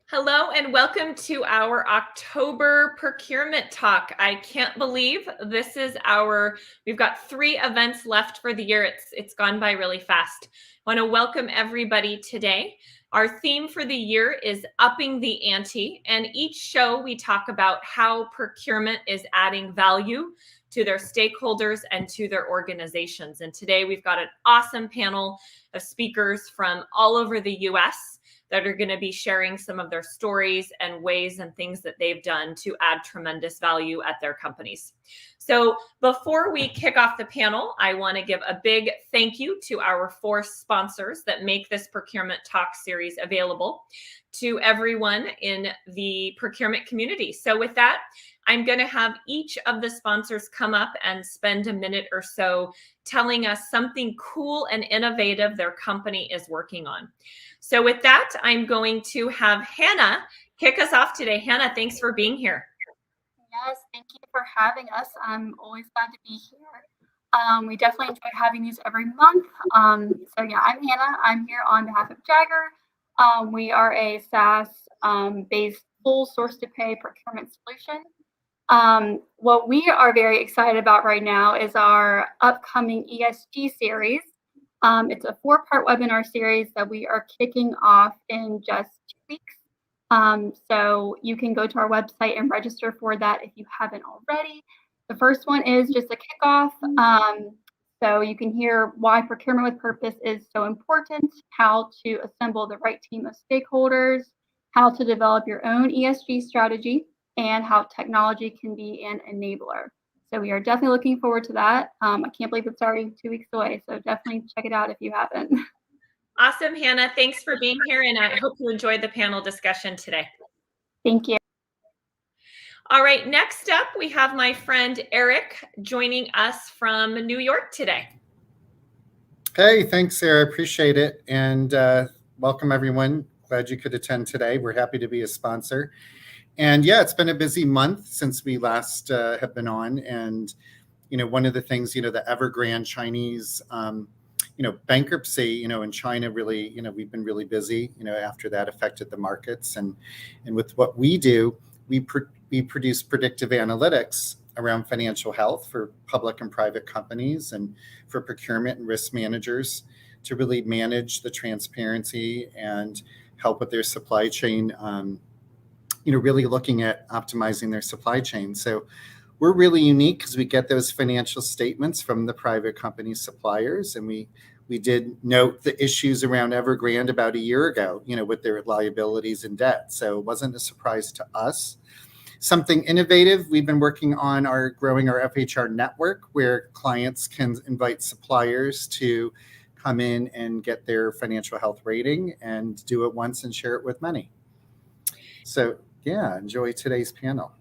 Hello and welcome to our October procurement talk. I can't believe we've got 3 events left for the year. It's gone by really fast. I want to welcome everybody today. Our theme for the year is Upping the Ante, and each show we talk about how procurement is adding value to their stakeholders and to their organizations. And today we've got an awesome panel of speakers from all over the US that are going to be sharing some of their stories and ways and things that they've done to add tremendous value at their companies. So before we kick off the panel, I want to give a big thank you to our 4 sponsors that make this Procurement Talk series available to everyone in the procurement community. So with that, I'm going to have each of the sponsors come up and spend a minute or so telling us something cool and innovative their company is working on. So with that, I'm going to have Hannah kick us off today. Hannah, thanks for being here. Yes, thank you for having us. I'm always glad to be here. We definitely enjoy having these every month. So yeah, I'm Hannah. I'm here on behalf of Jagger. We are a SaaS-based full source-to-pay procurement solution. What we are very excited about right now is our upcoming ESG series. It's a 4-part webinar series that we are kicking off in just 2 weeks. So you can go to our website and register for that if you haven't already. The first one is just a kickoff. So you can hear why procurement with purpose is so important, how to assemble the right team of stakeholders, how to develop your own ESG strategy, and how technology can be an enabler. So we are definitely looking forward to that. I can't believe it's already 2 weeks away. So definitely check it out if you haven't. Awesome, Hannah. Thanks for being here, and I hope you enjoyed the panel discussion today. Thank you. All right, next up, we have my friend Eric joining us from New York today. Hey, thanks, Sarah. Appreciate it. And welcome, everyone. Glad you could attend today. We're happy to be a sponsor. And yeah, it's been a busy month since we last have been on. And, one of the things, the Evergrande Chinese, bankruptcy, in China really, we've been really busy, after that affected the markets. And with what we do, we produce predictive analytics around financial health for public and private companies and for procurement and risk managers to really manage the transparency and help with their supply chain, really looking at optimizing their supply chain. So we're really unique because we get those financial statements from the private company suppliers. And we did note the issues around Evergrande about a year ago, with their liabilities and debt. So it wasn't a surprise to us. Something innovative, we've been working on growing our FHR network where clients can invite suppliers to come in and get their financial health rating and do it once and share it with many. So yeah, enjoy today's panel.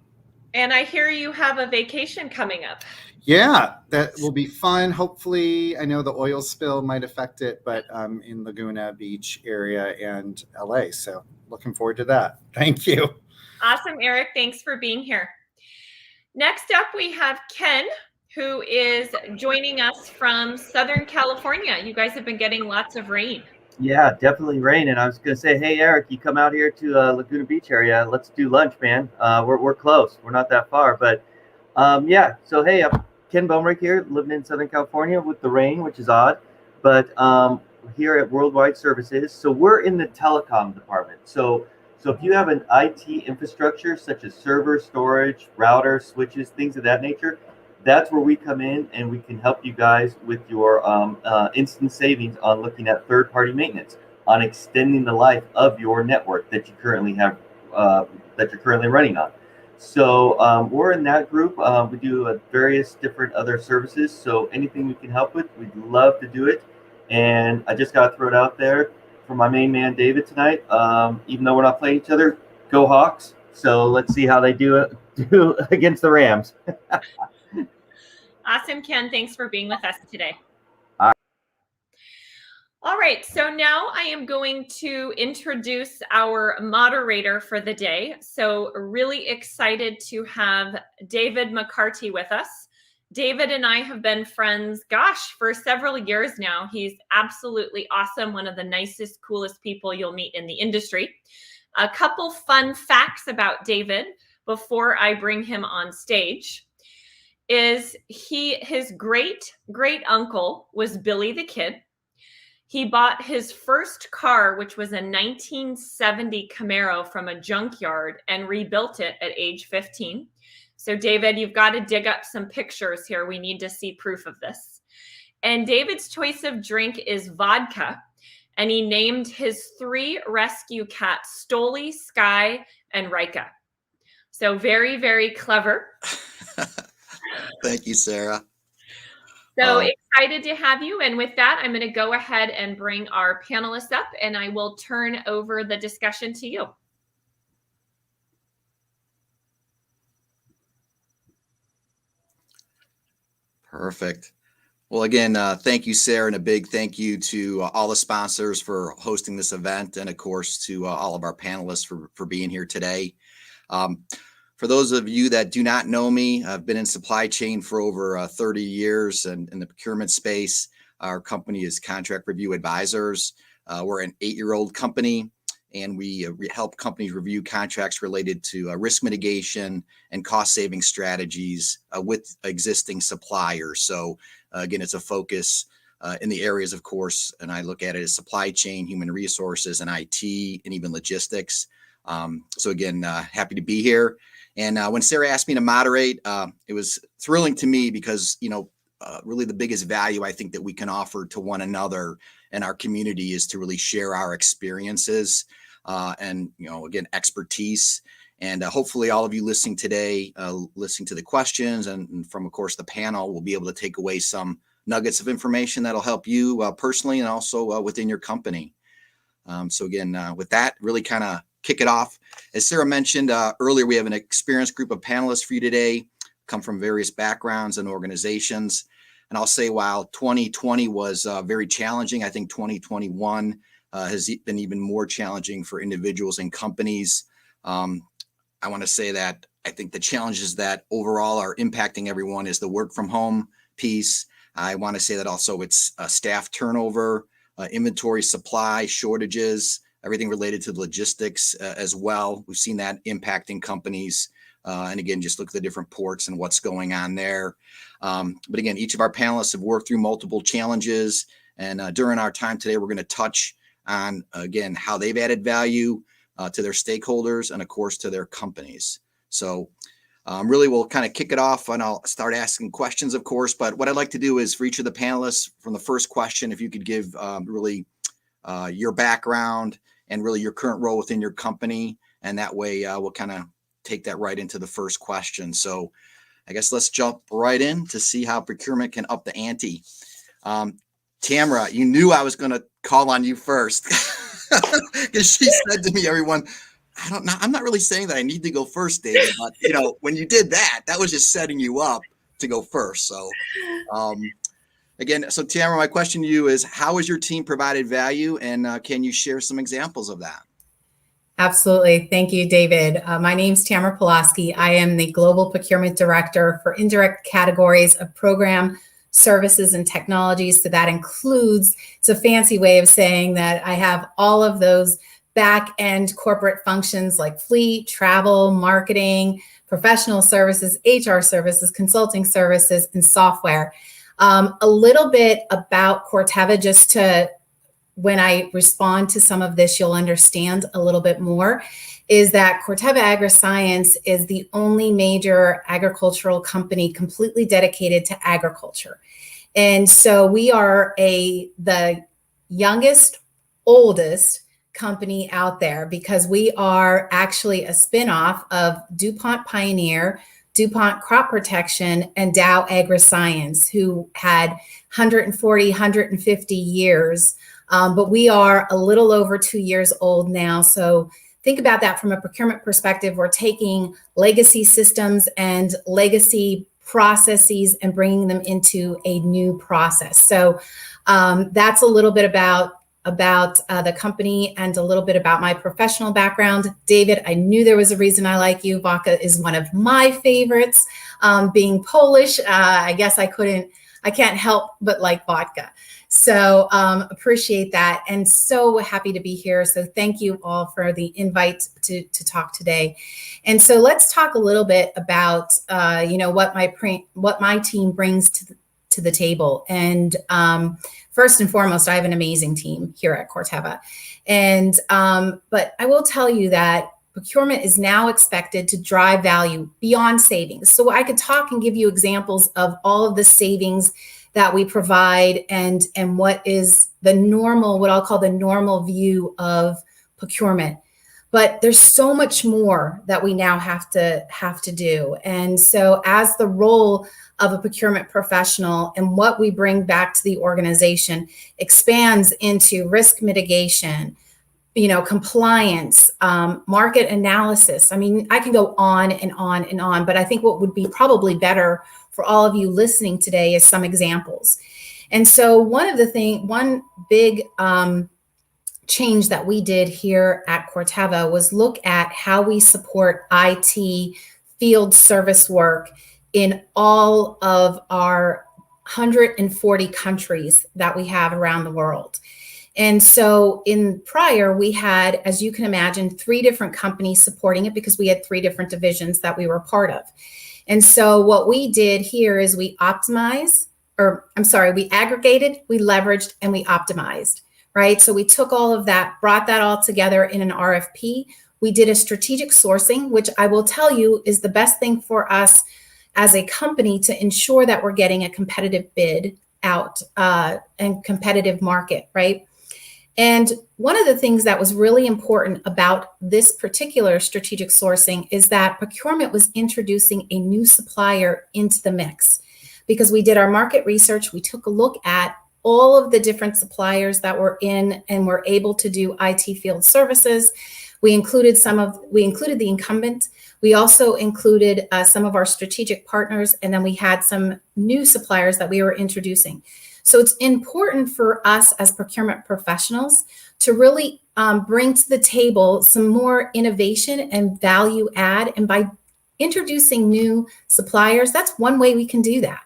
And I hear you have a vacation coming up. Yeah, that will be fun. Hopefully, I know the oil spill might affect it, but in Laguna Beach area and LA. So looking forward to that. Thank you. Awesome, Eric. Thanks for being here. Next up, we have Ken, who is joining us from Southern California. You guys have been getting lots of rain. Yeah, definitely rain. And I was going to say, hey, Eric, you come out here to Laguna Beach area. Let's do lunch, man. We're close. We're not that far. But yeah, so hey, I'm Ken Bomrick here, living in Southern California with the rain, which is odd. But here at Worldwide Services, so we're in the telecom department. So if you have an IT infrastructure such as server, storage, router, switches, things of that nature, that's where we come in and we can help you guys with your instant savings on looking at third-party maintenance, on extending the life of your network that you currently have, that you're currently running on. So we're in that group. We do various different other services. So anything we can help with, we'd love to do it. And I just got to throw it out there for my main man, David, tonight. Even though we're not playing each other, go Hawks. So let's see how they do against the Rams. Awesome, Ken. Thanks for being with us today. All right. So now I am going to introduce our moderator for the day. So really excited to have David McCarty with us. David and I have been friends, for several years now. He's absolutely awesome. One of the nicest, coolest people you'll meet in the industry. A couple fun facts about David before I bring him on stage is his great uncle was Billy the Kid. He bought his first car, which was a 1970 Camaro, from a junkyard and rebuilt it at age 15. So David, you've got to dig up some pictures here. We need to see proof of this. And David's choice of drink is vodka. And he named his 3 rescue cats Stoli, Sky, and Rika. So very, very clever. Thank you, Sarah. So excited to have you. And with that, I'm going to go ahead and bring our panelists up, and I will turn over the discussion to you. Perfect. Well, again, thank you, Sarah, and a big thank you to all the sponsors for hosting this event, and of course to all of our panelists for being here today. For those of you that do not know me, I've been in supply chain for over 30 years and in the procurement space. Our company is Contract Review Advisors. We're an 8-year-old company, and we help companies review contracts related to risk mitigation and cost-saving strategies with existing suppliers. So again, it's a focus in the areas, of course, and I look at it as supply chain, human resources, and IT, and even logistics. So again, happy to be here. And when Sarah asked me to moderate, it was thrilling to me because, really the biggest value I think that we can offer to one another and our community is to really share our experiences and, again, expertise. And hopefully all of you listening today, listening to the questions and from, of course, the panel, will be able to take away some nuggets of information that'll help you personally and also within your company. So again, with that, really kind of kick it off. As Sarah mentioned earlier, we have an experienced group of panelists for you today, come from various backgrounds and organizations. And I'll say while 2020 was very challenging, I think 2021 has been even more challenging for individuals and companies. I want to say that I think the challenges that overall are impacting everyone is the work from home piece. I want to say that also it's staff turnover, inventory supply shortages, everything related to logistics as well. We've seen that impacting companies. And again, just look at the different ports and what's going on there. But again, each of our panelists have worked through multiple challenges. And during our time today, we're going to touch on, again, how they've added value to their stakeholders and, of course, to their companies. So really, we'll kind of kick it off and I'll start asking questions, of course. But what I'd like to do is for each of the panelists, from the first question, if you could give really your background and really your current role within your company. And that way we'll kind of take that right into the first question. So I guess let's jump right in to see how procurement can up the ante. Tamra, you knew I was going to call on you first because she said to me, everyone, I'm not really saying that I need to go first, David, but when you did that was just setting you up to go first. So again, so Tamra, my question to you is, how has your team provided value, and can you share some examples of that? Absolutely. Thank you, David. My name's Tamra Pawloski. I am the Global Procurement Director for indirect categories of program, services, and technologies. So that includes, it's a fancy way of saying that I have all of those back-end corporate functions like fleet, travel, marketing, professional services, HR services, consulting services, and software. A little bit about Corteva, just to, when I respond to some of this, you'll understand a little bit more, is that Corteva AgriScience is the only major agricultural company completely dedicated to agriculture. And so we are the youngest, oldest company out there because we are actually a spinoff of DuPont Pioneer, DuPont Crop Protection, and Dow AgriScience, who had 140, 150 years. But we are a little over 2 years old now. So think about that from a procurement perspective. We're taking legacy systems and legacy processes and bringing them into a new process. So that's a little bit about the company and a little bit about my professional background. David, I knew there was a reason I like you. Vodka is one of my favorites. Being Polish, I guess I can't help but like vodka. So appreciate that, and so happy to be here. So thank you all for the invite to talk today. And so let's talk a little bit about what my team brings to the table. And first and foremost, I have an amazing team here at Corteva, and but I will tell you that procurement is now expected to drive value beyond savings. So I could talk and give you examples of all of the savings that we provide and what is the normal, what I'll call the normal view of procurement. But there's so much more that we now have to do. And so as the role of a procurement professional and what we bring back to the organization expands into risk mitigation, compliance, market analysis. I mean, I can go on and on and on, but I think what would be probably better for all of you listening today is some examples. And so one big change that we did here at Corteva was look at how we support IT field service work in all of our 140 countries that we have around the world. And so in prior, we had, as you can imagine, 3 different companies supporting it because we had 3 different divisions that we were part of. And so what we did here is we aggregated, we leveraged, and we optimized, right? So we took all of that, brought that all together in an RFP. We did a strategic sourcing, which I will tell you is the best thing for us as a company to ensure that we're getting a competitive bid out and competitive market, right? And one of the things that was really important about this particular strategic sourcing is that procurement was introducing a new supplier into the mix. Because we did our market research, we took a look at all of the different suppliers that were in and were able to do IT field services. We included the incumbent. We also included some of our strategic partners, and then we had some new suppliers that we were introducing. So it's important for us as procurement professionals to really bring to the table some more innovation and value add. And by introducing new suppliers, that's one way we can do that.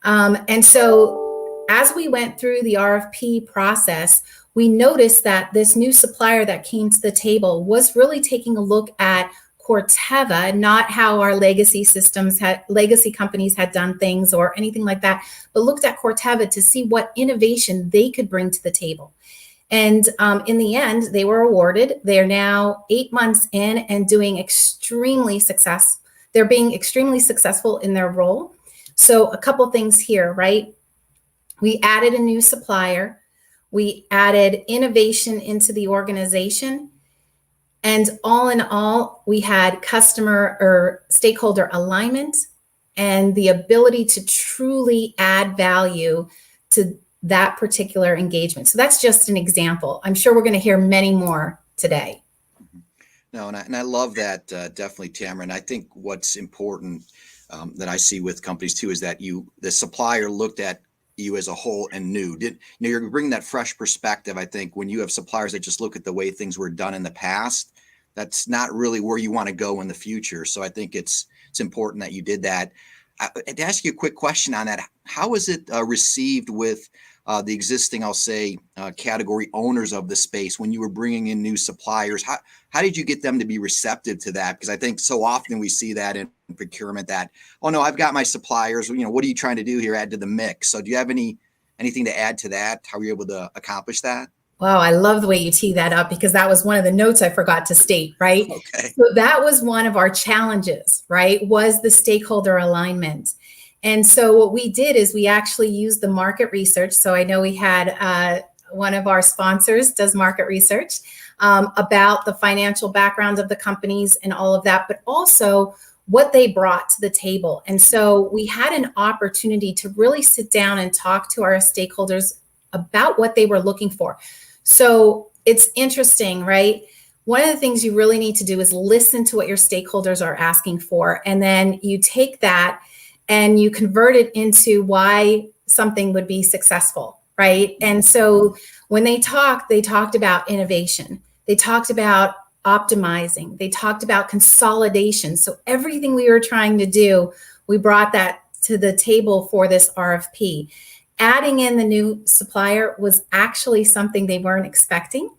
And so as we went through the RFP process, we noticed that this new supplier that came to the table was really taking a look at Corteva, not how our legacy companies had done things or anything like that, but looked at Corteva to see what innovation they could bring to the table. And in the end, they were awarded. They are now 8 months in and doing extremely successful. They're being extremely successful in their role. So a couple things here, right? We added a new supplier. We added innovation into the organization. And all in all, we had customer or stakeholder alignment and the ability to truly add value to that particular engagement. So that's just an example. I'm sure we're going to hear many more today. No, and I love that, definitely, Tamra. And I think what's important that I see with companies too is that the supplier looked at you as a whole and knew. You're bringing that fresh perspective. I think when you have suppliers that just look at the way things were done in the past, that's not really where you want to go in the future. So I think it's important that you did that. To ask you a quick question on that, how was it received with the existing, I'll say, category owners of the space when you were bringing in new suppliers? How did you get them to be receptive to that? Because I think so often we see that in procurement that, oh no, I've got my suppliers. What are you trying to do here? Add to the mix. So do you have anything to add to that? How were you able to accomplish that? Wow, I love the way you tee that up because that was one of the notes I forgot to state, right? Okay. So that was one of our challenges, right? Was the stakeholder alignment. And so what we did is we actually used the market research. So I know we had one of our sponsors does market research about the financial background of the companies and all of that, but also what they brought to the table. And so we had an opportunity to really sit down and talk to our stakeholders about what they were looking for. So it's interesting, right? One of the things you really need to do is listen to what your stakeholders are asking for. And then you take that and you convert it into why something would be successful, right? And so when they talked about innovation. They talked about optimizing. They talked about consolidation. So everything we were trying to do, we brought that to the table for this RFP. adding in the new supplier was actually something they weren't expecting.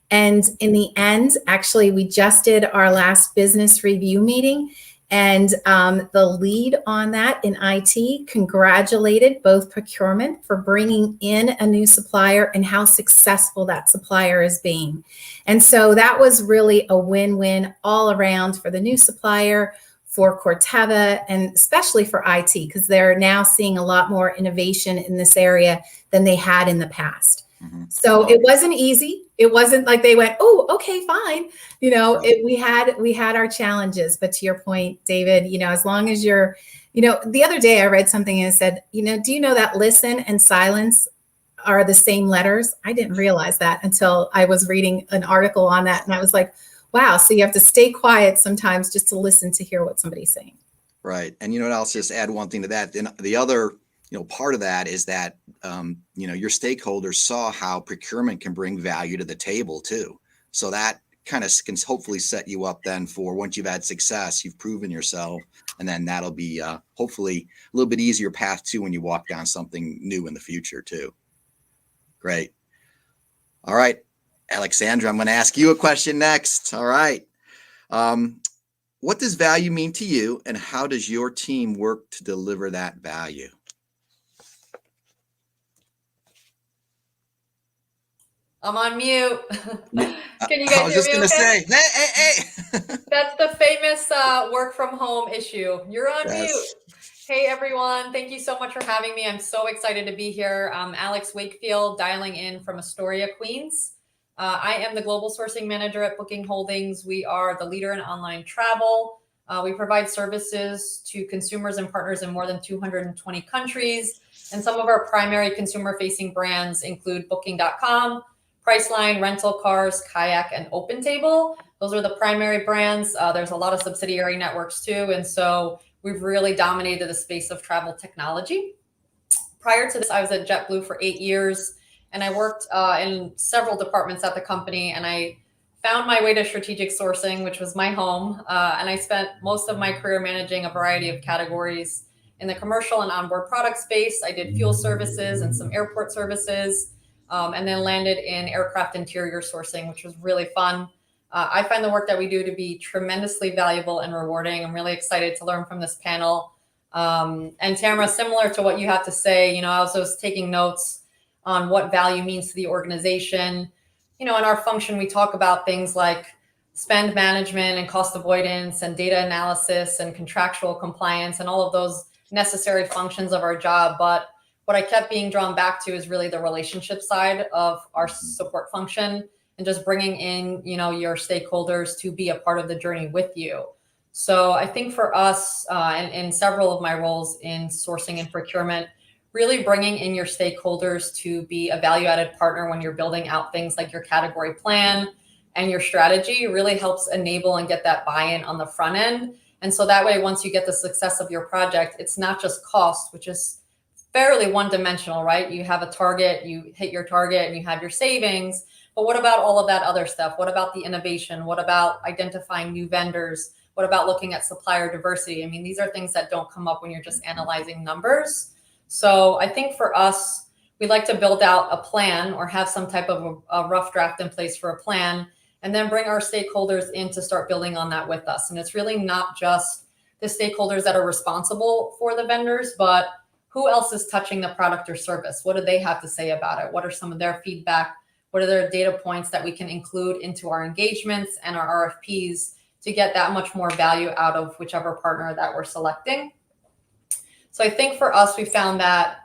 And in the end, actually, we just did our last business review meeting, and the lead on that in IT congratulated both procurement for bringing in a new supplier and how successful that supplier is being. And so that was really a win-win all around for the new supplier, for Corteva, and especially for IT, because they're now seeing a lot more innovation in this area than they had in the past. Mm-hmm. So it wasn't easy. It wasn't like they went, oh, okay, fine. You know, we had our challenges. But to your point, David, you know, as long as you're, you know, the other day I read something and it said, you know, do you know that listen and silence are the same letters? I didn't realize that until I was reading an article on that. And I was like, wow, so you have to stay quiet sometimes just to listen to hear what somebody's saying. Right. And, you know, I'll just add one thing to that. Then the other, you know, part of that is that, you know, your stakeholders saw how procurement can bring value to the table too. So that kind of can hopefully set you up then for once you've had success, you've proven yourself, and then that'll be hopefully a little bit easier path too when you walk down something new in the future too. Great. All right, Alexandra, I'm going to ask you a question next. All right. What does value mean to you, and how does your team work to deliver that value? I'm on mute. Can you guys I was just hear going me to okay? say, hey. That's the famous work from home issue. You're on mute. Hey, everyone. Thank you so much for having me. I'm so excited to be here. I'm Alex Wakefield, dialing in from Astoria, Queens. I am the Global Sourcing Manager at Booking Holdings. We are the leader in online travel. We provide services to consumers and partners in more than 220 countries. And some of our primary consumer-facing brands include Booking.com, Priceline, Rental Cars, Kayak, and OpenTable. Those are the primary brands. There's a lot of subsidiary networks too. And so we've really dominated the space of travel technology. Prior to this, I was at JetBlue for 8 years, and I worked in several departments at the company, and I found my way to strategic sourcing, which was my home. And I spent most of my career managing a variety of categories in the commercial and onboard product space. I did fuel services and some airport services. And then landed in aircraft interior sourcing, which was really fun. I find the work that we do to be tremendously valuable and rewarding. I'm really excited to learn from this panel. And Tamra, similar to what you have to say, you know, I also was taking notes on what value means to the organization. You know, in our function, we talk about things like spend management and cost avoidance and data analysis and contractual compliance and all of those necessary functions of our job. But what I kept being drawn back to is really the relationship side of our support function and just bringing in, you know, your stakeholders to be a part of the journey with you. So I think for us, and in several of my roles in sourcing and procurement, really bringing in your stakeholders to be a value-added partner when you're building out things like your category plan and your strategy really helps enable and get that buy-in on the front end. And so that way, once you get the success of your project, it's not just cost, which is fairly one-dimensional, right? You have a target, you hit your target, and you have your savings. But what about all of that other stuff? What about the innovation? What about identifying new vendors? What about looking at supplier diversity? I mean, these are things that don't come up when you're just analyzing numbers. So I think for us, we like to build out a plan or have some type of a rough draft in place for a plan, and then bring our stakeholders in to start building on that with us. And it's really not just the stakeholders that are responsible for the vendors, but who else is touching the product or service? What do they have to say about it? What are some of their feedback? What are their data points that we can include into our engagements and our RFPs to get that much more value out of whichever partner that we're selecting? So I think for us, we found that,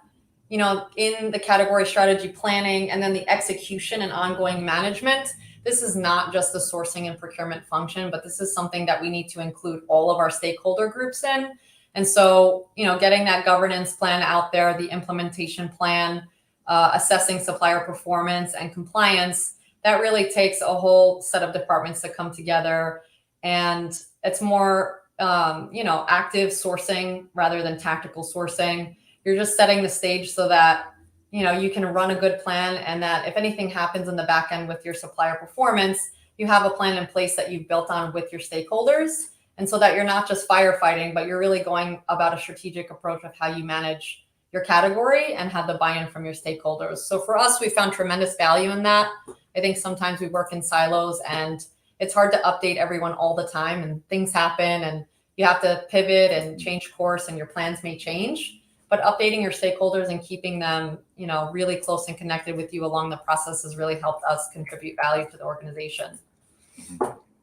you know, in the category strategy planning and then the execution and ongoing management, this is not just the sourcing and procurement function, but this is something that we need to include all of our stakeholder groups in. And so, you know, getting that governance plan out there, the implementation plan, assessing supplier performance and compliance, that really takes a whole set of departments to come together. And it's more, you know, active sourcing rather than tactical sourcing. You're just setting the stage so that, you know, you can run a good plan, and that if anything happens in the back end with your supplier performance, you have a plan in place that you've built on with your stakeholders. And so that you're not just firefighting, but you're really going about a strategic approach of how you manage your category and have the buy-in from your stakeholders. So for us, we found tremendous value in that. I think sometimes we work in silos and it's hard to update everyone all the time, and things happen and you have to pivot and change course and your plans may change. But updating your stakeholders and keeping them, really close and connected with you along the process has really helped us contribute value to the organization.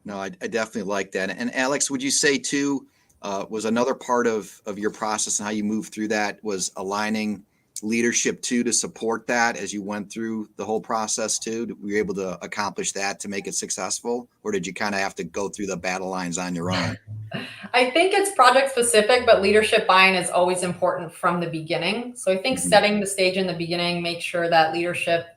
No, I definitely like that. And Alex, would you say too, was another part of your process and how you moved through that was aligning leadership too to support that as you went through the whole process too? Were you able to accomplish that to make it successful, or did you kind of have to go through the battle lines on your own? I think it's project specific, but leadership buy-in is always important from the beginning. So I think setting the stage in the beginning, make sure that leadership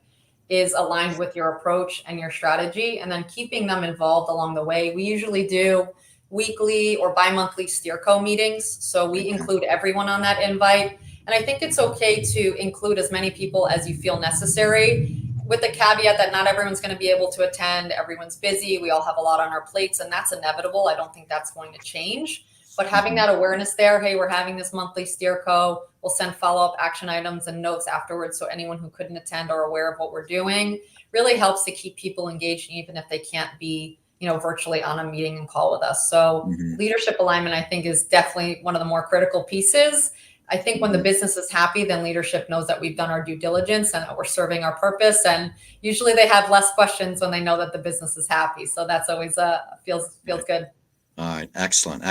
is aligned with your approach and your strategy, and then keeping them involved along the way. We usually do weekly or bi-monthly steerco meetings. So we include everyone on that invite. And I think it's okay to include as many people as you feel necessary, with the caveat that not everyone's going to be able to attend. Everyone's busy. We all have a lot on our plates, and that's inevitable. I don't think that's going to change. But having that awareness there, hey, we're having this monthly steerco. We'll send follow-up action items and notes afterwards, so anyone who couldn't attend are aware of what we're doing. Really helps to keep people engaged, even if they can't be, virtually on a meeting and call with us. So leadership alignment, I think, is definitely one of the more critical pieces. I think when the business is happy, then leadership knows that we've done our due diligence and that we're serving our purpose. And usually they have less questions when they know that the business is happy. So that's always feels good. All right. Excellent.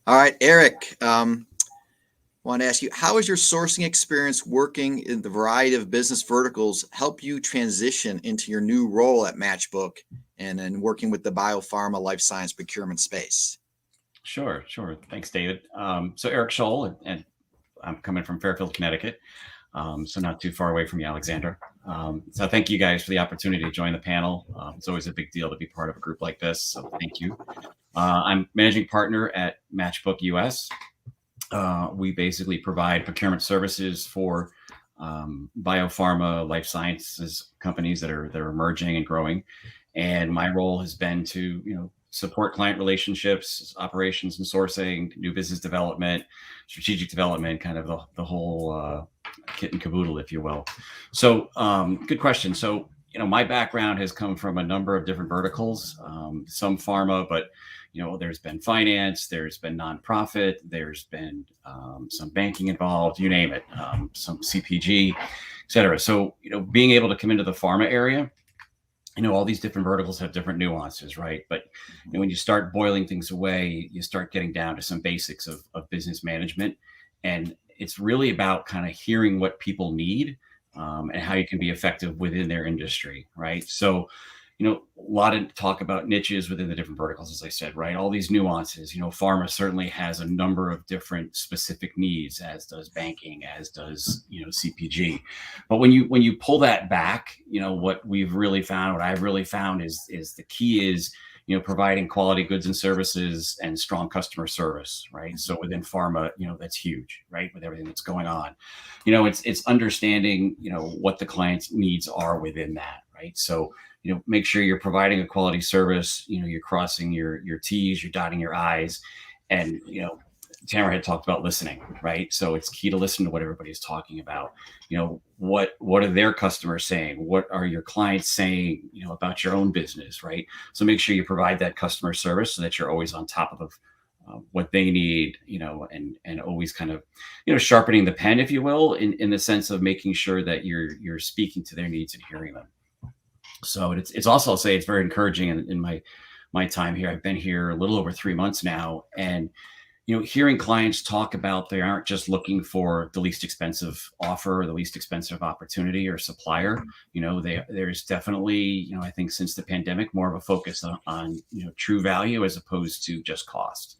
All right, Eric, want to ask you, how has your sourcing experience working in the variety of business verticals help you transition into your new role at Matchbook and then working with the biopharma life science procurement space? Sure. Thanks, David. So Eric Scholl, and I'm coming from Fairfield, Connecticut, so not too far away from you, Alexandra. So thank you guys for the opportunity to join the panel. It's always a big deal to be part of a group like this, so thank you. I'm managing partner at Matchbook US. We basically provide procurement services for biopharma, life sciences companies that are emerging and growing. And my role has been to, support client relationships, operations and sourcing, new business development, strategic development, kind of the whole kit and caboodle, if you will. So good question. So, my background has come from a number of different verticals, some pharma, but, there's been finance, there's been nonprofit, there's been some banking involved, you name it, some CPG, et cetera. So, being able to come into the pharma area, all these different verticals have different nuances, right? But when you start boiling things away, you start getting down to some basics of business management. And it's really about kind of hearing what people need and how you can be effective within their industry, right? So, a lot of talk about niches within the different verticals, as I said, right? All these nuances, pharma certainly has a number of different specific needs, as does banking, as does, CPG. But when you pull that back, what I've really found is the key is, providing quality goods and services and strong customer service, right? So within pharma, that's huge, right? With everything that's going on, it's understanding, what the client's needs are within that, right? So, make sure you're providing a quality service, you're crossing your T's, you're dotting your I's. And, Tamra had talked about listening, right? So it's key to listen to what everybody's talking about. What are their customers saying? What are your clients saying, about your own business, right? So make sure you provide that customer service so that you're always on top of what they need, and always kind of, sharpening the pen, if you will, in the sense of making sure that you're speaking to their needs and hearing them. So it's also, I'll say, it's very encouraging in my time here. I've been here a little over 3 months now, and hearing clients talk about they aren't just looking for the least expensive offer or the least expensive opportunity or supplier. There's definitely, I think since the pandemic, more of a focus on true value as opposed to just cost,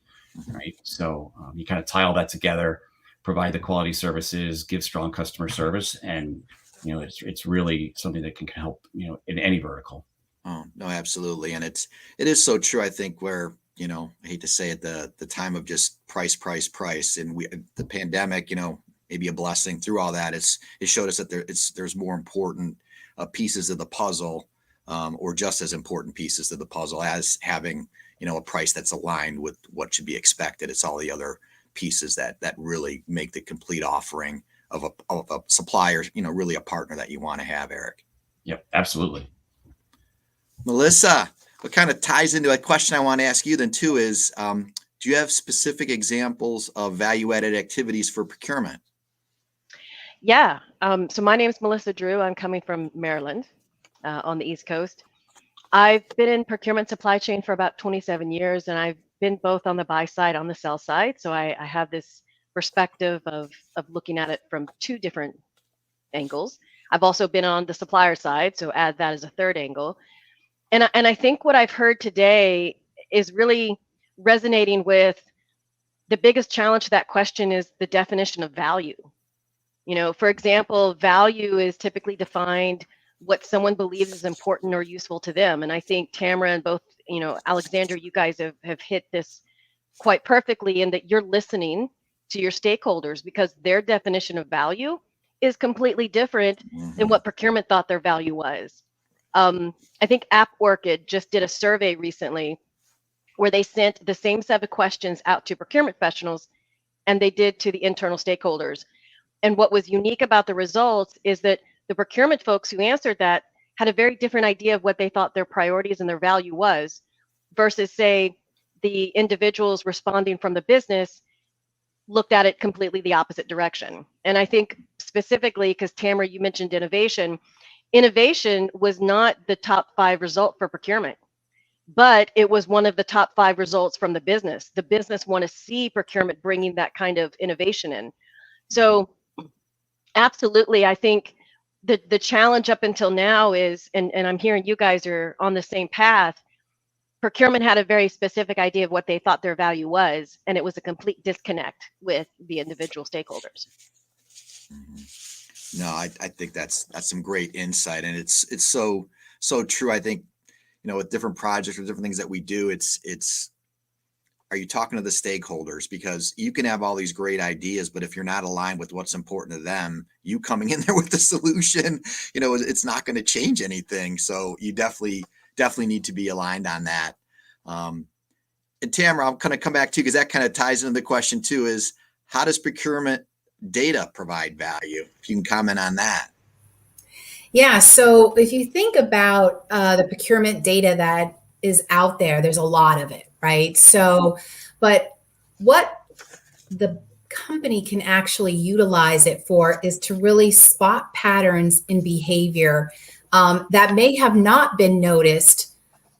right? So you kind of tie all that together, provide the quality services, give strong customer service, and it's really something that can help, in any vertical. Oh, no, absolutely. And it is so true. I think where, I hate to say it, the time of just price, and the pandemic, maybe a blessing through all that. It showed us that there's more important pieces of the puzzle, or just as important pieces of the puzzle as having, a price that's aligned with what should be expected. It's all the other pieces that really make the complete offering of a supplier, really a partner that you want to have, Eric. Yep, absolutely. Melissa, what kind of ties into a question I want to ask you then too is, do you have specific examples of value-added activities for procurement? Yeah. So my name is Melissa Drew. I'm coming from Maryland on the East Coast. I've been in procurement supply chain for about 27 years, and I've been both on the buy side, on the sell side. So I have this perspective of looking at it from two different angles. I've also been on the supplier side, so add that as a third angle. And I think what I've heard today is really resonating with the biggest challenge to that question is the definition of value. For example, value is typically defined what someone believes is important or useful to them. And I think Tamra and both, Alexandra, you guys have hit this quite perfectly in that you're listening to your stakeholders because their definition of value is completely different than what procurement thought their value was. I think App Orchid just did a survey recently where they sent the same set of questions out to procurement professionals and they did to the internal stakeholders. And what was unique about the results is that the procurement folks who answered that had a very different idea of what they thought their priorities and their value was versus, say, the individuals responding from the business looked at it completely the opposite direction. And I think specifically, because Tamra, you mentioned innovation was not the top 5 result for procurement, but it was one of the top 5 results from the business. The business want to see procurement bringing that kind of innovation in. So absolutely, I think the challenge up until now is, and I'm hearing you guys are on the same path, procurement had a very specific idea of what they thought their value was, and it was a complete disconnect with the individual stakeholders. No, I think that's some great insight, and it's so true. I think, with different projects or different things that we do, it's are you talking to the stakeholders? Because you can have all these great ideas, but if you're not aligned with what's important to them, you coming in there with the solution, it's not going to change anything. So you definitely need to be aligned on that. And Tamra, I'm going to come back to you because that kind of ties into the question too, is how does procurement data provide value? If you can comment on that. Yeah, so if you think about the procurement data that is out there, there's a lot of it, right? So, but what the company can actually utilize it for is to really spot patterns in behavior that may have not been noticed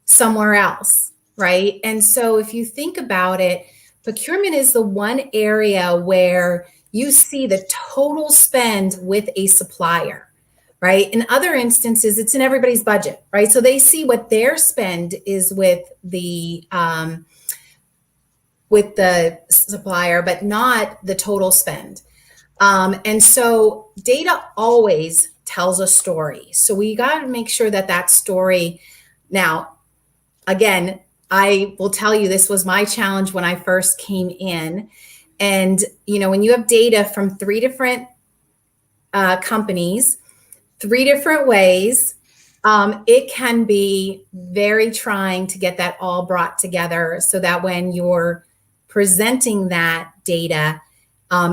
somewhere else, right? And so if you think about it, procurement is the one area where you see the total spend with a supplier, right? In other instances, it's in everybody's budget, right? So they see what their spend is with the supplier, but not the total spend. And so data always tells a story. So we got to make sure that story. Now, again, I will tell you, this was my challenge when I first came in. And, when you have data from 3 different companies, 3 different ways, it can be very trying to get that all brought together so that when you're presenting that data,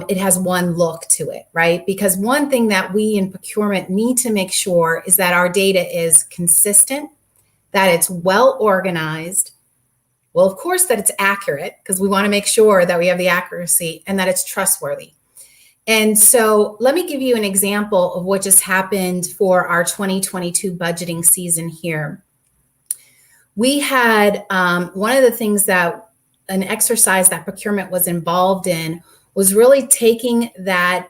it has one look to it, right? Because one thing that we in procurement need to make sure is that our data is consistent, that it's well organized. Well, of course, that it's accurate, because we want to make sure that we have the accuracy, and that it's trustworthy. And so let me give you an example of what just happened for our 2022 budgeting season here. We had one of the things that an exercise that procurement was involved in was really taking that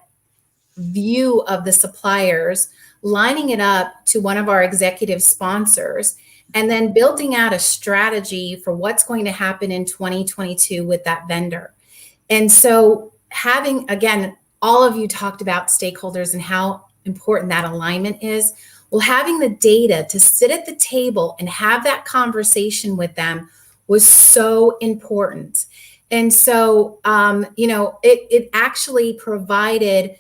view of the suppliers, lining it up to one of our executive sponsors, and then building out a strategy for what's going to happen in 2022 with that vendor. And so having, again, all of you talked about stakeholders and how important that alignment is. Well, having the data to sit at the table and have that conversation with them was so important. And so, it actually provided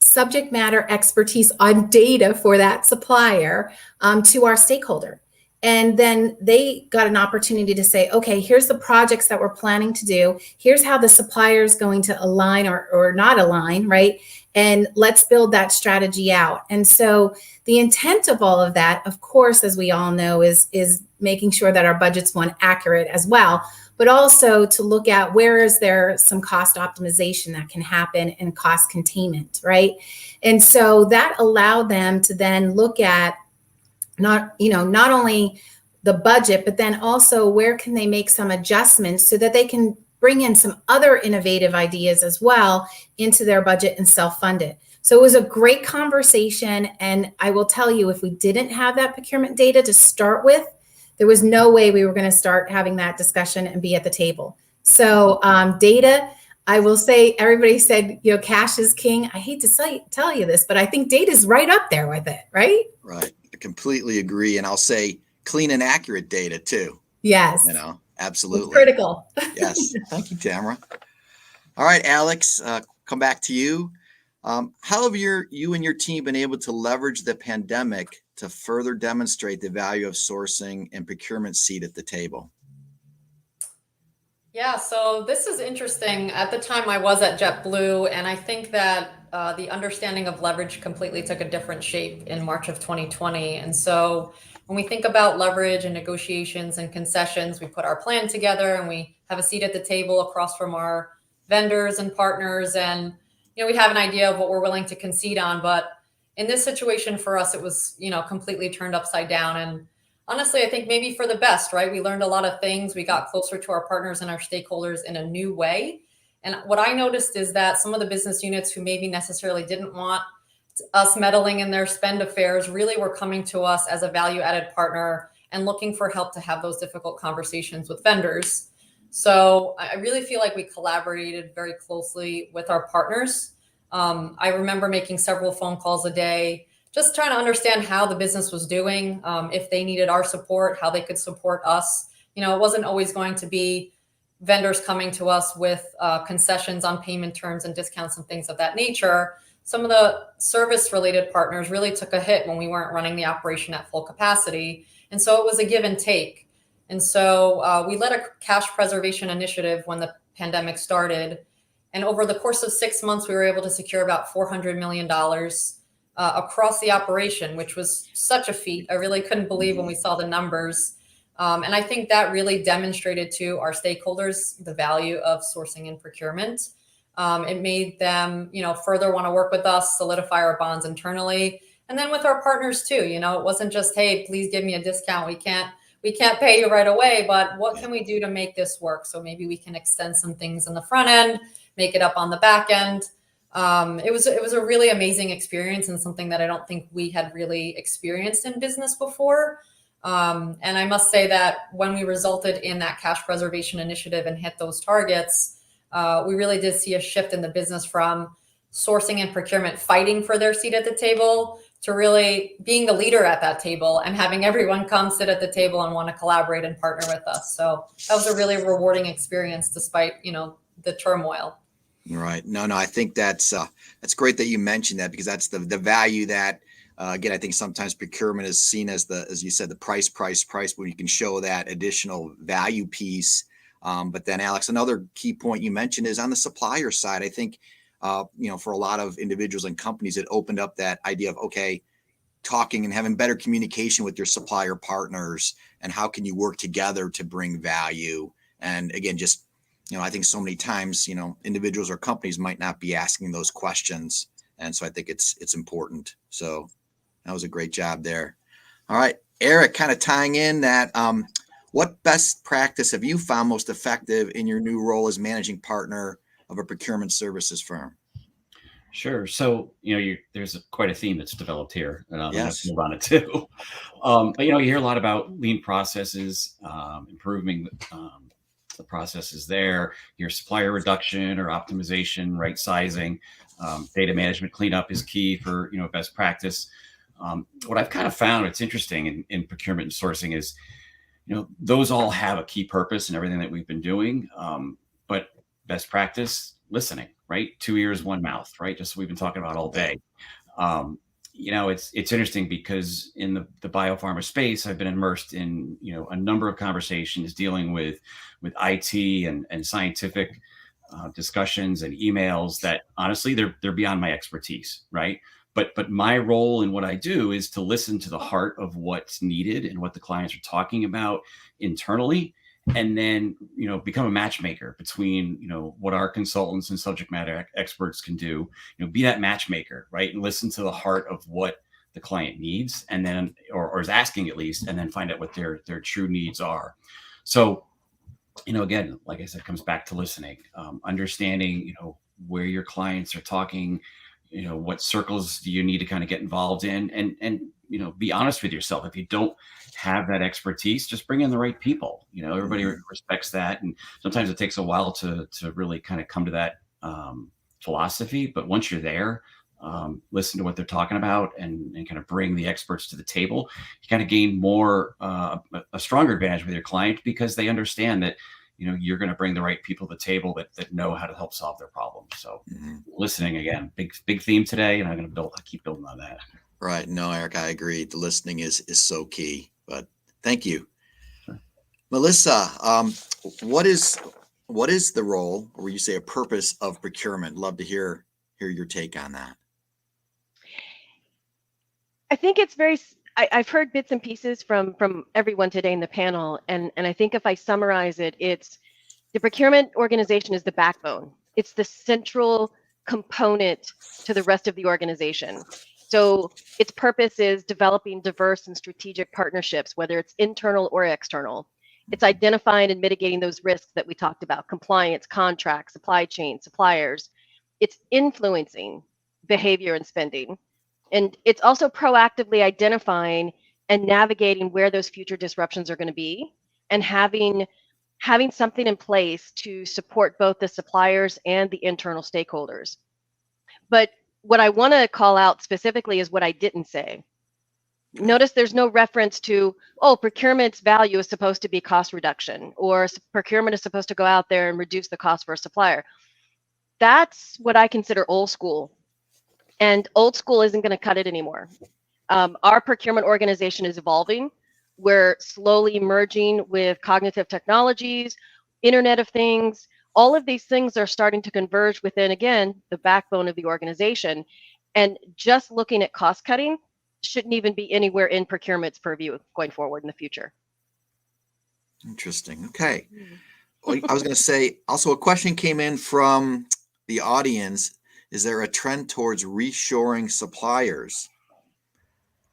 subject matter expertise on data for that supplier to our stakeholder. And then they got an opportunity to say, okay, here's the projects that we're planning to do. Here's how the supplier is going to align or not align, right? And let's build that strategy out. And so the intent of all of that, of course, as we all know, is making sure that our budget's one accurate as well, but also to look at where is there some cost optimization that can happen and cost containment, right? And so that allowed them to then look at not only the budget, but then also where can they make some adjustments so that they can bring in some other innovative ideas as well into their budget and self-fund it. So it was a great conversation. And I will tell you, if we didn't have that procurement data to start with, there was no way we were going to start having that discussion and be at the table. So data, I will say, everybody said, cash is king. I hate to tell you this, but I think data is right up there with it, right? Right. I completely agree. And I'll say clean and accurate data too. Yes. Absolutely. It's critical. Yes. Thank you, Tamra. All right, Alex, come back to you. How have you and your team been able to leverage the pandemic to further demonstrate the value of sourcing and procurement seat at the table? Yeah, so this is interesting. At the time I was at JetBlue, and I think that the understanding of leverage completely took a different shape in March of 2020. And so when we think about leverage and negotiations and concessions, we put our plan together and we have a seat at the table across from our vendors and partners. And, we have an idea of what we're willing to concede on. But in this situation for us, it was, completely turned upside down. And honestly, I think maybe for the best, right? We learned a lot of things. We got closer to our partners and our stakeholders in a new way. And what I noticed is that some of the business units who maybe necessarily didn't want us meddling in their spend affairs really were coming to us as a value-added partner and looking for help to have those difficult conversations with vendors. So I really feel like we collaborated very closely with our partners. I remember making several phone calls a day, just trying to understand how the business was doing, if they needed our support, how they could support us. It wasn't always going to be vendors coming to us with concessions on payment terms and discounts and things of that nature. Some of the service-related partners really took a hit when we weren't running the operation at full capacity. And so it was a give and take. And so we led a cash preservation initiative when the pandemic started. And over the course of 6 months, we were able to secure about $400 million across the operation, which was such a feat. I really couldn't believe when we saw the numbers. And I think that really demonstrated to our stakeholders the value of sourcing and procurement. It made them, further want to work with us, solidify our bonds internally. And then with our partners too, it wasn't just, hey, please give me a discount. We can't pay you right away, but what can we do to make this work? So maybe we can extend some things in the front end, make it up on the back end. It was a really amazing experience and something that I don't think we had really experienced in business before. And I must say that when we resulted in that cash preservation initiative and hit those targets, we really did see a shift in the business from sourcing and procurement fighting for their seat at the table to really being the leader at that table and having everyone come sit at the table and want to collaborate and partner with us. So that was a really rewarding experience despite, the turmoil. Right. No, I think that's great that you mentioned that, because that's the value that, again, I think sometimes procurement is seen as as you said, the price, when you can show that additional value piece. But then Alex, another key point you mentioned is on the supplier side. I think, for a lot of individuals and companies, it opened up that idea of, okay, talking and having better communication with your supplier partners and how can you work together to bring value. And again, just, I think so many times, individuals or companies might not be asking those questions. And so I think it's important. So that was a great job there. All right, Eric, kind of tying in that, what best practice have you found most effective in your new role as managing partner of a procurement services firm? Sure. So, there's quite a theme that's developed here, and I'm going to move on it too. But, you hear a lot about lean processes, improving the processes there, your supplier reduction or optimization, right sizing, data management cleanup is key for, best practice. What I've kind of found, it's interesting in procurement and sourcing is, those all have a key purpose in everything that we've been doing. But best practice, listening, right? 2 ears, 1 mouth, right? Just what we've been talking about all day. it's interesting because in the biopharma space, I've been immersed in, a number of conversations dealing with IT and scientific discussions and emails that honestly, they're beyond my expertise, right? But my role in what I do is to listen to the heart of what's needed and what the clients are talking about internally, and then become a matchmaker between what our consultants and subject matter experts can do. Be that matchmaker, right, and listen to the heart of what the client needs, and then or is asking at least, and then find out what their true needs are. So again, like I said, it comes back to listening, understanding where your clients are talking, what circles do you need to kind of get involved in, and be honest with yourself. If you don't have that expertise, just bring in the right people. Everybody respects that, and sometimes it takes a while to really kind of come to that philosophy. But once you're there, listen to what they're talking about, and kind of bring the experts to the table. You kind of gain more a stronger advantage with your client, because they understand that you're going to bring the right people to the table that know how to help solve their problems. So listening, again, big theme today, and I'm going to keep building on that. Right. No, Eric, I agree. The listening is so key. But thank you. Sure. Melissa, what is the role, or you say a purpose of procurement? Love to hear your take on that. I think it's I've heard bits and pieces from everyone today in the panel. And I think if I summarize it, it's the procurement organization is the backbone. It's the central component to the rest of the organization. So its purpose is developing diverse and strategic partnerships, whether it's internal or external. It's identifying and mitigating those risks that we talked about: compliance, contracts, supply chain, suppliers. It's influencing behavior and spending. And it's also proactively identifying and navigating where those future disruptions are going to be, and having something in place to support both the suppliers and the internal stakeholders. But what I want to call out specifically is what I didn't say. Notice there's no reference to, procurement's value is supposed to be cost reduction, or procurement is supposed to go out there and reduce the cost for a supplier. That's what I consider old school. And old school isn't going to cut it anymore. Our procurement organization is evolving. We're slowly merging with cognitive technologies, Internet of Things. All of these things are starting to converge within, again, the backbone of the organization. And just looking at cost cutting shouldn't even be anywhere in procurement's purview going forward in the future. Interesting. Okay. Well, I was going to say, also a question came in from the audience. Is there a trend towards reshoring suppliers?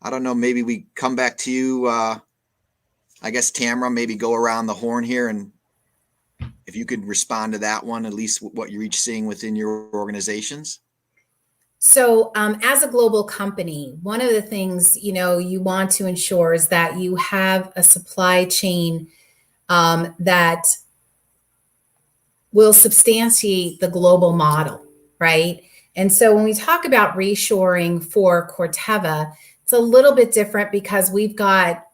I don't know. Maybe we come back to you. I guess, Tamra, maybe go around the horn here, and if you could respond to that one, at least what you're each seeing within your organizations. So as a global company, one of the things, you want to ensure is that you have a supply chain that will substantiate the global model, right? And so when we talk about reshoring for Corteva, it's a little bit different because we've got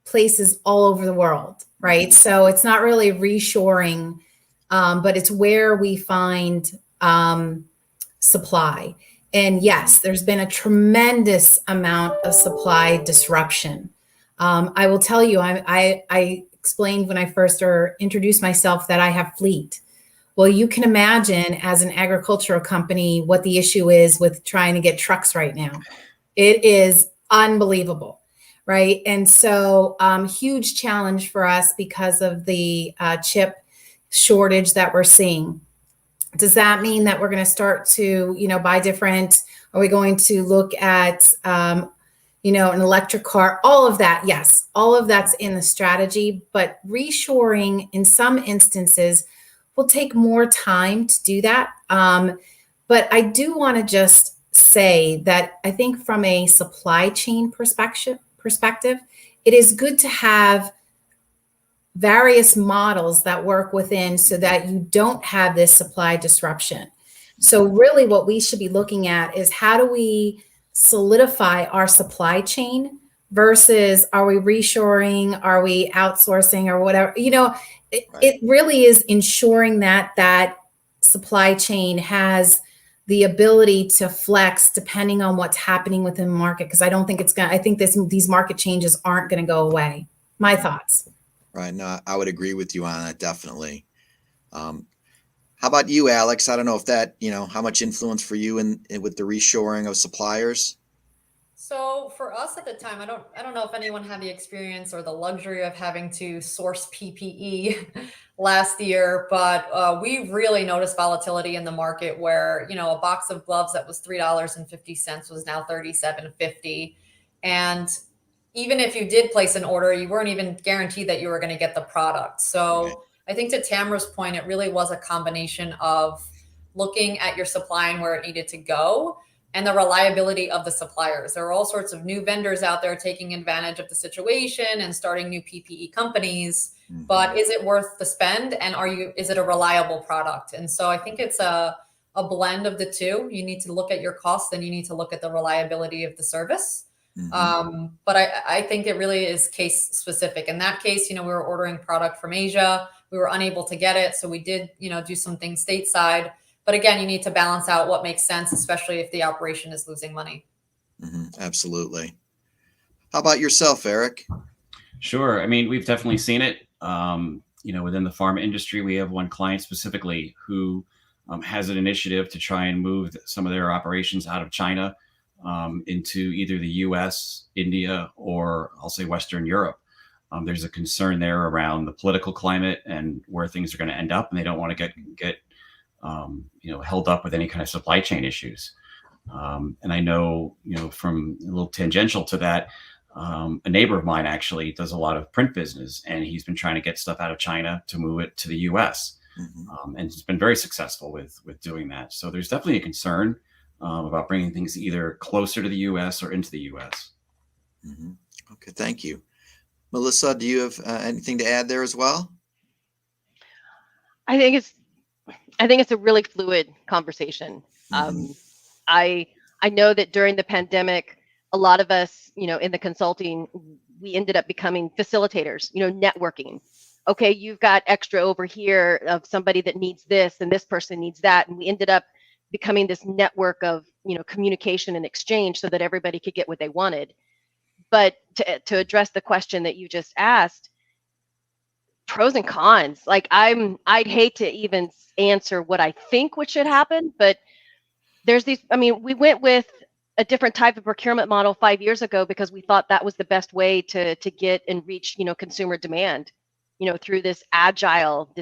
places all over the world, right? So it's not really reshoring, but it's where we find supply. And yes, there's been a tremendous amount of supply disruption. I will tell you, I explained when I first introduced myself that I have fleet. Well, you can imagine as an agricultural company what the issue is with trying to get trucks right now. It is unbelievable, right? And so huge challenge for us because of the chip shortage that we're seeing. Does that mean that we're going to start to, buy different? Are we going to look at, an electric car? All of that, yes, all of that's in the strategy. But reshoring in some instances will take more time to do that. But I do want to just say that I think from a supply chain perspective, it is good to have various models that work within so that you don't have this supply disruption. So really what we should be looking at is how do we solidify our supply chain versus are we reshoring, are we outsourcing or whatever, It really is ensuring that that supply chain has the ability to flex depending on what's happening within the market, because I don't think I think these market changes aren't going to go away. My thoughts. Right. No, I would agree with you on that. Definitely. How about you, Alex? I don't know if that, how much influence for you in with the reshoring of suppliers? So for us at the time, I don't know if anyone had the experience or the luxury of having to source PPE last year, but we really noticed volatility in the market where, a box of gloves that was $3.50 was now $37.50. And even if you did place an order, you weren't even guaranteed that you were going to get the product. So I think to Tamra's point, it really was a combination of looking at your supply and where it needed to go, and the reliability of the suppliers. There are all sorts of new vendors out there taking advantage of the situation and starting new PPE companies, but is it worth the spend? And is it a reliable product? And so I think it's a blend of the two. You need to look at your costs and you need to look at the reliability of the service. But I think it really is case specific. In that case, we were ordering product from Asia. We were unable to get it. So we did, do some things stateside. But again, you need to balance out what makes sense, especially if the operation is losing money. Absolutely. How about yourself, Eric? Sure. I mean, we've definitely seen it. Within the pharma industry, we have one client specifically who has an initiative to try and move some of their operations out of China into either the US, India, or I'll say Western Europe. There's a concern there around the political climate and where things are going to end up, and they don't want to get held up with any kind of supply chain issues. And I know, from a little tangential to that, a neighbor of mine actually does a lot of print business, and he's been trying to get stuff out of China to move it to the US. And he's been very successful with doing that. So there's definitely a concern about bringing things either closer to the US or into the US. Okay, thank you. Melissa, do you have anything to add there as well? I think it's a really fluid conversation. I know that during the pandemic, a lot of us, in the consulting, we ended up becoming facilitators, networking. Okay, you've got extra over here of somebody that needs this and this person needs that. And we ended up becoming this network of, communication and exchange so that everybody could get what they wanted. But to address the question that you just asked, pros and cons, like I'd hate to even answer what I think what should happen, but there's we went with a different type of procurement model 5 years ago because we thought that was the best way to get and reach, consumer demand, through this agile,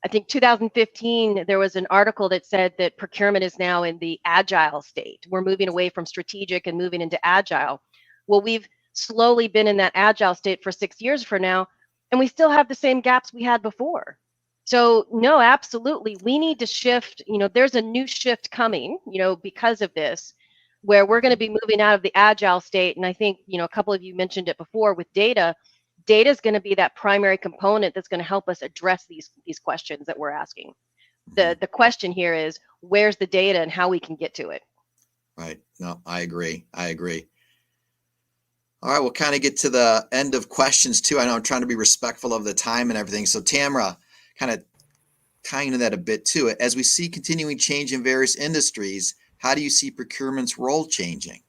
I think 2015, there was an article that said that procurement is now in the agile state. We're moving away from strategic and moving into agile. Well, we've slowly been in that agile state for 6 years for now, and we still have the same gaps we had before. So no, absolutely. We need to shift, there's a new shift coming, because of this, where we're going to be moving out of the agile state. And I think, a couple of you mentioned it before with data. Data is going to be that primary component that's going to help us address these questions that we're asking. The question here is, where's the data and how we can get to it? Right. No, I agree. All right, we'll kind of get to the end of questions too. I know I'm trying to be respectful of the time and everything. So Tamra, kind of tying into that a bit too, as we see continuing change in various industries, how do you see procurement's role changing?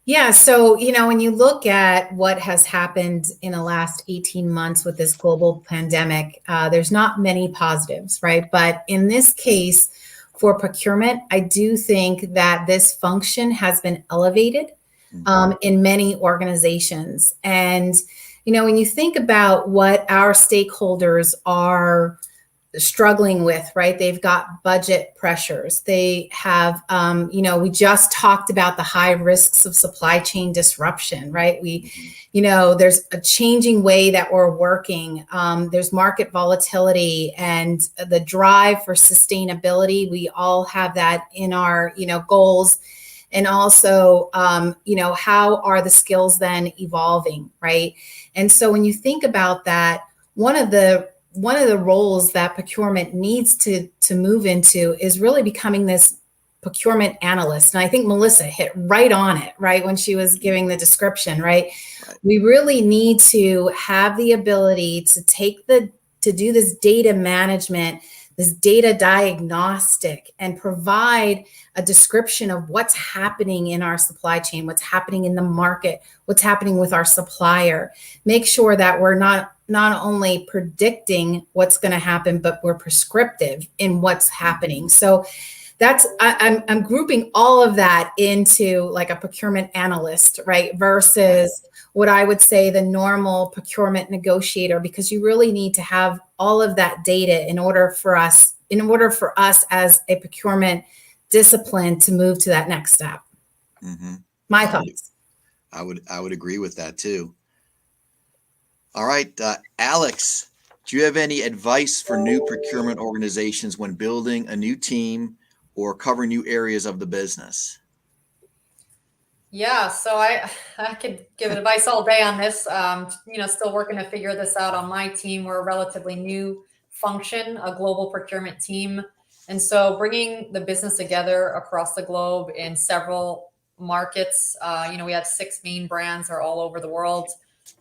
Yeah, so, when you look at what has happened in the last 18 months with this global pandemic, there's not many positives, right? But in this case, for procurement, I do think that this function has been elevated in many organizations. And, when you think about what our stakeholders are struggling with, right? They've got budget pressures. They have, we just talked about the high risks of supply chain disruption, right? There's a changing way that we're working. There's market volatility and the drive for sustainability. We all have that in our, goals. And also, how are the skills then evolving, right? And so when you think about that, one of the roles that procurement needs to move into is really becoming this procurement analyst. And I think Melissa hit right on it, right, when she was giving the description, right? We really need to have the ability to do this data management this data diagnostic, and provide a description of what's happening in our supply chain, what's happening in the market, what's happening with our supplier. Make sure that we're not only predicting what's going to happen, but we're prescriptive in what's happening. So that's, I'm grouping all of that into like a procurement analyst, right? Versus what I would say the normal procurement negotiator, because you really need to have all of that data in order for us as a procurement discipline to move to that next step. Mm-hmm. My thoughts. I would agree with that too. All right, Alex, do you have any advice for new procurement organizations when building a new team or covering new areas of the business? Yeah, so I could give advice all day on this. Still working to figure this out on my team. We're a relatively new function, a global procurement team. And so bringing the business together across the globe in several markets, we have 6 main brands that are all over the world.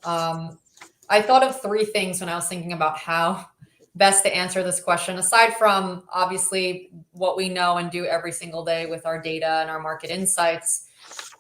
I thought of 3 things when I was thinking about how best to answer this question, aside from obviously what we know and do every single day with our data and our market insights.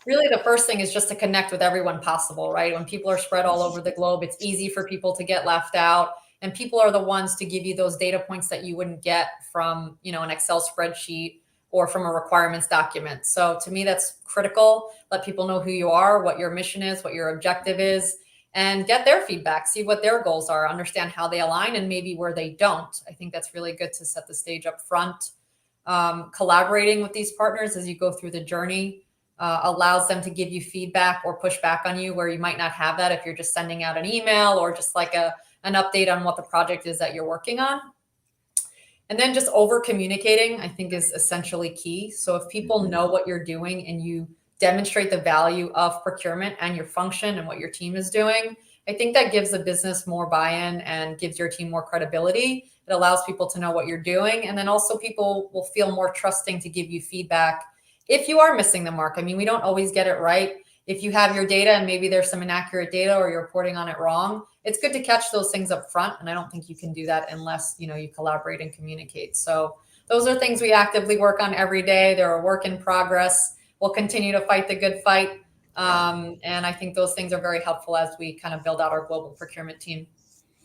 Really, the first thing is just to connect with everyone possible, right? When people are spread all over the globe, it's easy for people to get left out. And people are the ones to give you those data points that you wouldn't get from, an Excel spreadsheet or from a requirements document. So to me, that's critical. Let people know who you are, what your mission is, what your objective is, and get their feedback, see what their goals are, understand how they align and maybe where they don't. I think that's really good to set the stage up front. Collaborating with these partners as you go through the journey allows them to give you feedback or push back on you where you might not have that if you're just sending out an email or just like an update on what the project is that you're working on. And then just over communicating, I think, is essentially key. So if people know what you're doing and you demonstrate the value of procurement and your function and what your team is doing, I think that gives the business more buy-in and gives your team more credibility. It allows people to know what you're doing. And then also people will feel more trusting to give you feedback if you are missing the mark. I mean, we don't always get it right. If you have your data and maybe there's some inaccurate data or you're reporting on it wrong, it's good to catch those things up front. And I don't think you can do that unless, you collaborate and communicate. So those are things we actively work on every day. They're a work in progress. We'll continue to fight the good fight. And I think those things are very helpful as we kind of build out our global procurement team.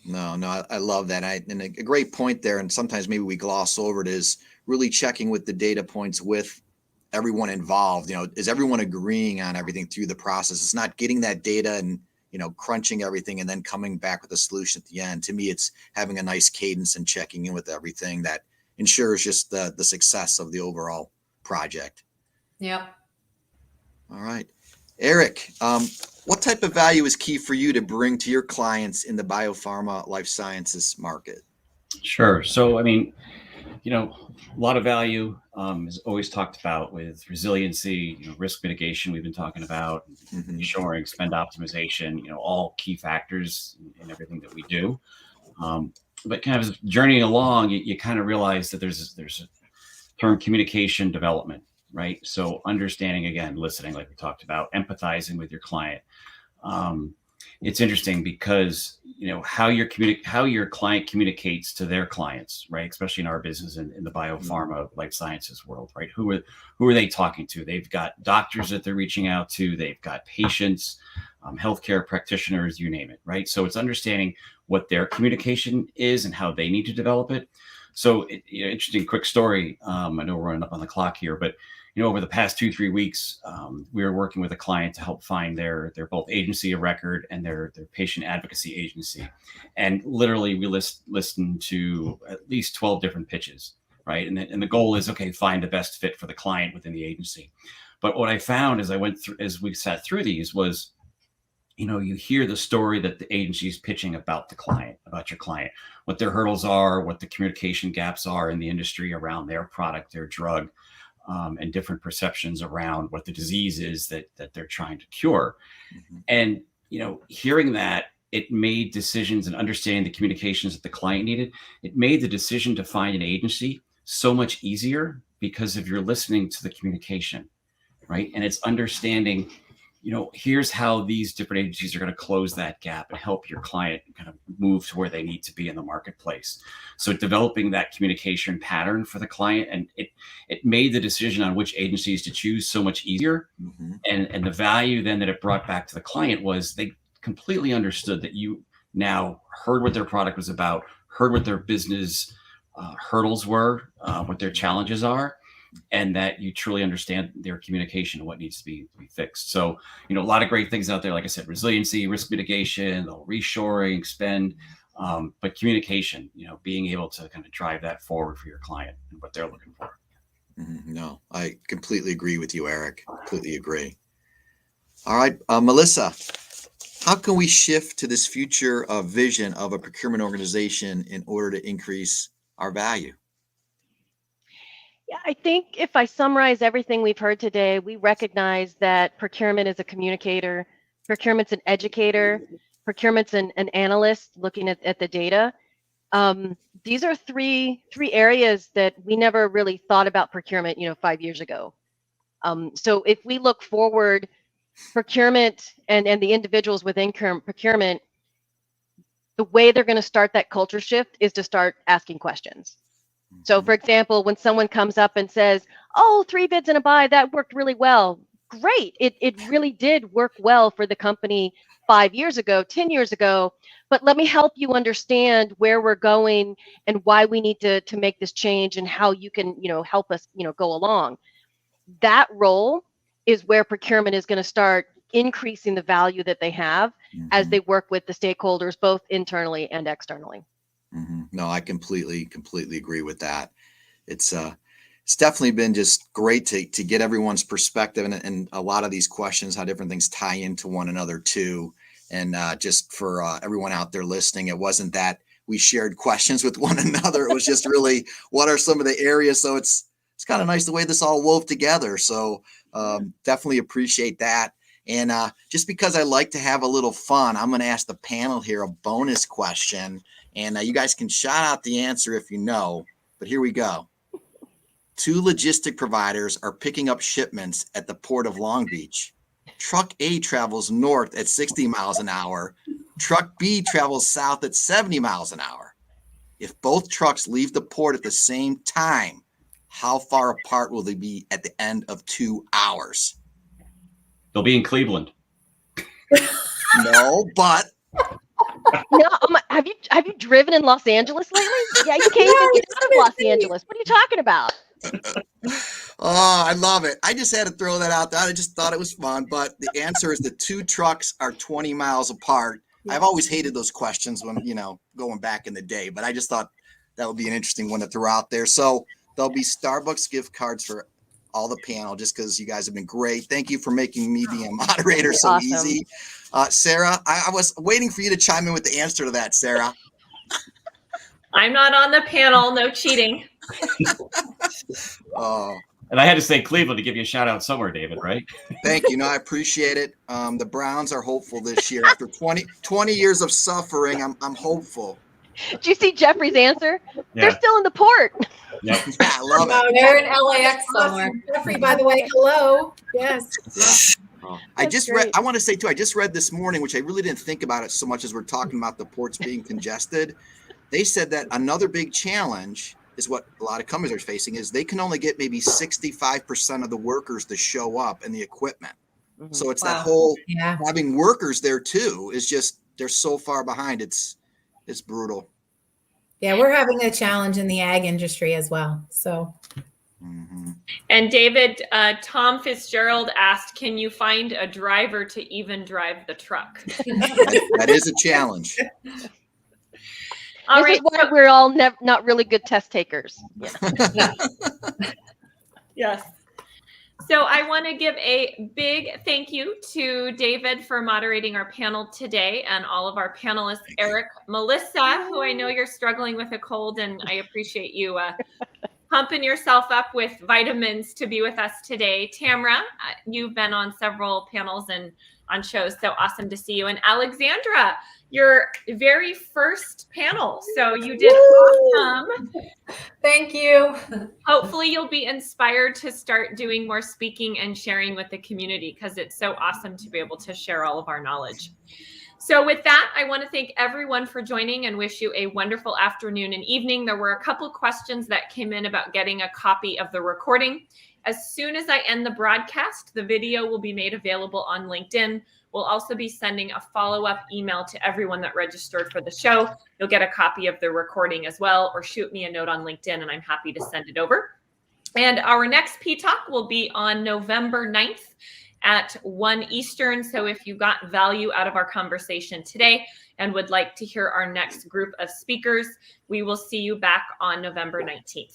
No, I love that. And a great point there. And sometimes maybe we gloss over it, is really checking with the data points with everyone involved. Is everyone agreeing on everything through the process? It's not getting that data and, crunching everything and then coming back with a solution at the end. To me, it's having a nice cadence and checking in with everything that ensures just the success of the overall project. Yeah. All right. Eric, what type of value is key for you to bring to your clients in the biopharma life sciences market? Sure. So, a lot of value is always talked about with resiliency, risk mitigation we've been talking about, ensuring spend optimization, all key factors in everything that we do. But kind of journeying along, you kind of realize that there's a term, communication development, right? So understanding, again, listening, like we talked about, empathizing with your client. It's interesting because how your client communicates to their clients, right? Especially in our business in the biopharma life sciences world, right? Who are they talking to? They've got doctors that they're reaching out to. They've got patients, healthcare practitioners, you name it, right? So it's understanding what their communication is and how they need to develop it. So interesting, quick story. I know we're running up on the clock here, but over the past 2-3 weeks, we were working with a client to help find their both agency of record and their patient advocacy agency. And literally we listened to at least 12 different pitches, right? And the goal is, okay, find the best fit for the client within the agency. But what I found as we sat through these was, you hear the story that the agency is pitching about the client, about your client, what their hurdles are, what the communication gaps are in the industry around their product, their drug, and different perceptions around what the disease is that they're trying to cure. And, hearing that, it made decisions and understanding the communications that the client needed. It made the decision to find an agency so much easier because of your listening to the communication, right? And it's understanding here's how these different agencies are going to close that gap and help your client kind of move to where they need to be in the marketplace. So developing that communication pattern for the client, and it made the decision on which agencies to choose so much easier. Mm-hmm. And the value then that it brought back to the client was they completely understood that you now heard what their product was about, heard what their business hurdles were, what their challenges are, and that you truly understand their communication and what needs to be fixed. So, a lot of great things out there. Like I said, resiliency, risk mitigation, the reshoring, spend, but communication, being able to kind of drive that forward for your client and what they're looking for. Mm-hmm. No, I completely agree with you, Eric. Completely agree. All right, Melissa, how can we shift to this future vision of a procurement organization in order to increase our value? Yeah, I think if I summarize everything we've heard today, we recognize that procurement is a communicator, procurement's an educator, procurement's an analyst looking at the data. These are three areas that we never really thought about procurement, 5 years ago. So if we look forward, procurement and the individuals within procurement, the way they're going to start that culture shift is to start asking questions. So, for example, when someone comes up and says, "Oh, 3 bids and a buy, that worked really well." Great. It really did work well for the company 5 years ago, 10 years ago. But let me help you understand where we're going and why we need to make this change and how you can, help us, go along. That role is where procurement is going to start increasing the value that they have as they work with the stakeholders, both internally and externally. Mm-hmm. No, I completely agree with that. It's definitely been just great to get everyone's perspective and a lot of these questions, how different things tie into one another too. And just for everyone out there listening, it wasn't that we shared questions with one another. It was just really, what are some of the areas? So it's kind of nice the way this all wove together. So definitely appreciate that. And just because I like to have a little fun, I'm going to ask the panel here a bonus question. And you guys can shout out the answer if you know, but here we go. 2 logistic providers are picking up shipments at the Port of Long Beach. Truck A travels north at 60 miles an hour. Truck B travels south at 70 miles an hour. If both trucks leave the port at the same time, how far apart will they be at the end of 2 hours? They'll be in Cleveland. No, but... No, have you driven in Los Angeles lately? Yeah, you can't even get out of Los Angeles. What are you talking about? Oh, I love it. I just had to throw that out there. I just thought it was fun, but the answer is the 2 trucks are 20 miles apart. Yeah. I've always hated those questions when, going back in the day, but I just thought that would be an interesting one to throw out there. So there'll be Starbucks gift cards for all the panel, just because you guys have been great. Thank you for making me the moderator so awesome. Easy. Sarah, I was waiting for you to chime in with the answer to that, Sarah. I'm not on the panel. No cheating. Oh. And I had to say Cleveland to give you a shout out somewhere, David, right? Thank you. No, I appreciate it. The Browns are hopeful this year. After 20 years of suffering, I'm hopeful. Did you see Jeffrey's answer? Yeah. They're still in the port. Yep. Yeah, I love it. They're in LAX somewhere. Jeffrey, by the way, hello. Yes. I just read, I want to say too, I just read this morning, which I really didn't think about it so much as we're talking about the ports being congested. They said that another big challenge is what a lot of companies are facing is they can only get maybe 65% of the workers to show up and the equipment. Mm-hmm. So it's that whole having workers there too is just, they're so far behind. It's brutal. Yeah, we're having a challenge in the ag industry as well. So. Mm-hmm. And David, Tom Fitzgerald asked, can you find a driver to even drive the truck? That is a challenge. This is why we're all not really good test takers. Yeah. Yes. So I want to give a big thank you to David for moderating our panel today and all of our panelists, Eric, Melissa, who I know you're struggling with a cold, and I appreciate you pumping yourself up with vitamins to be with us today. Tamra, you've been on several panels and on shows, so awesome to see you. And Alexandra, your very first panel, so you did awesome. Thank you. Hopefully you'll be inspired to start doing more speaking and sharing with the community, because it's so awesome to be able to share all of our knowledge. So with that, I want to thank everyone for joining and wish you a wonderful afternoon and evening. There were a couple questions that came in about getting a copy of the recording. As soon as I end the broadcast, the video will be made available on LinkedIn. We'll also be sending a follow-up email to everyone that registered for the show. You'll get a copy of the recording as well, or shoot me a note on LinkedIn and I'm happy to send it over. And our next Ptalk will be on November 9th at 1 Eastern. So if you got value out of our conversation today and would like to hear our next group of speakers, we will see you back on November 19th.